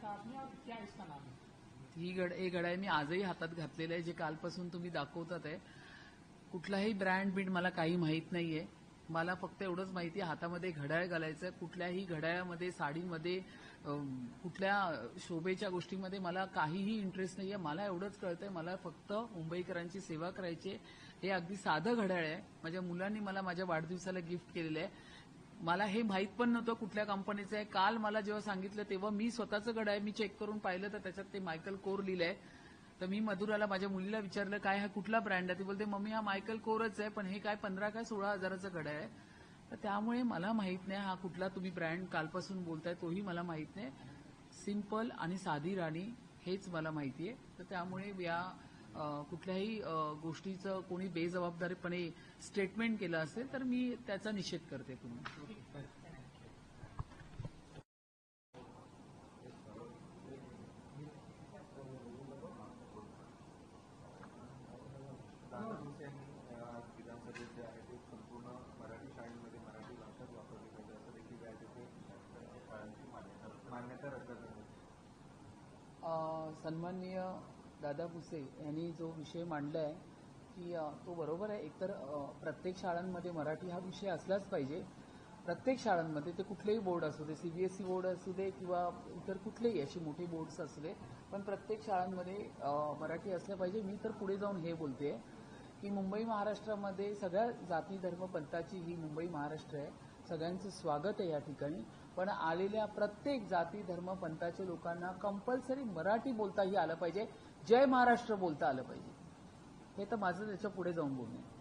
साथ में और क्या इसका नाम है? हे घड्याळ मी आजही हातात घातलेलं आहे, जे कालपासून तुम्ही दाखवतात आहे. कुठलाही ब्रँड बीड मला काही माहीत नाहीये. मला फक्त एवढंच माहिती आहे, हातामध्ये घड्याळ घालायचं. कुठल्याही घड्याळामध्ये, साडीमध्ये, कुठल्या शोभेच्या गोष्टीमध्ये मला काहीही इंटरेस्ट नाहीये. मला एवढंच कळतंय, मला फक्त मुंबईकरांची सेवा करायची आहे. हे अगदी साधं घड्याळ आहे. माझ्या मुलांनी मला माझ्या वाढदिवसाला गिफ्ट केलेलं आहे. मला हे माहीत पण नव्हतं कुठल्या कंपनीचं आहे. काल मला जेव्हा सांगितलं तेव्हा मी स्वतःचं घड्याळ मी चेक करून पाहिलं, तर त्याच्यात ते मायकल कोर लिहिलंय. तर मी मधुराला, माझ्या मुलीला विचारलं, काय हा कुठला ब्रँड आहे? ती बोलते, मम्मी हा मायकल कोरच आहे, पण हे काय 15 काय 16 हजाराचं घड्याळ आहे. तर त्यामुळे मला माहीत नाही हा कुठला तुम्ही ब्रँड कालपासून बोलताय, तोही मला माहीत नाही. सिंपल आणि साधी राणी हेच मला माहिती आहे. तर त्यामुळे या कुठल्याही गोष्टीचं कोणी बेजबाबदारीपणे स्टेटमेंट केलं असेल तर मी त्याचा निषेध करते. पुन्हा विधानसभेत जे आहे ते संपूर्ण मराठी शाळांमध्ये मराठी भाषाच वापरली पाहिजे असं देखील आहे, तिथे शाळांची मान्यता रद्द करण्यात. सन्माननीय दादा भुसे यांनी जो विषय मांडलाय की तो बरोबर आहे. एकतर प्रत्येक शाळांमध्ये मराठी हा विषय असलाच पाहिजे. प्रत्येक शाळांमध्ये, ते कुठलेही बोर्ड असू दे, सीबीएसई बोर्ड असू दे किंवा इतर कुठलेही अशी मोठी बोर्ड्स असू दे, पण प्रत्येक शाळांमध्ये मराठी असलं पाहिजे. मी तर पुढे जाऊन हे बोलते की मुंबई महाराष्ट्रामध्ये सगळ्या जाती धर्म पंथाची ही मुंबई महाराष्ट्र आहे. सगळ्यांचं स्वागत आहे या ठिकाणी. पण आलेल्या प्रत्येक जाती धर्म पंथाच्या लोकांना कंपल्सरी मराठी बोलताही आलं पाहिजे. जय महाराष्ट्र बोलता आलं पाहिजे. हे तर माझं त्याच्या पुढे जाऊन बोलणं आहे.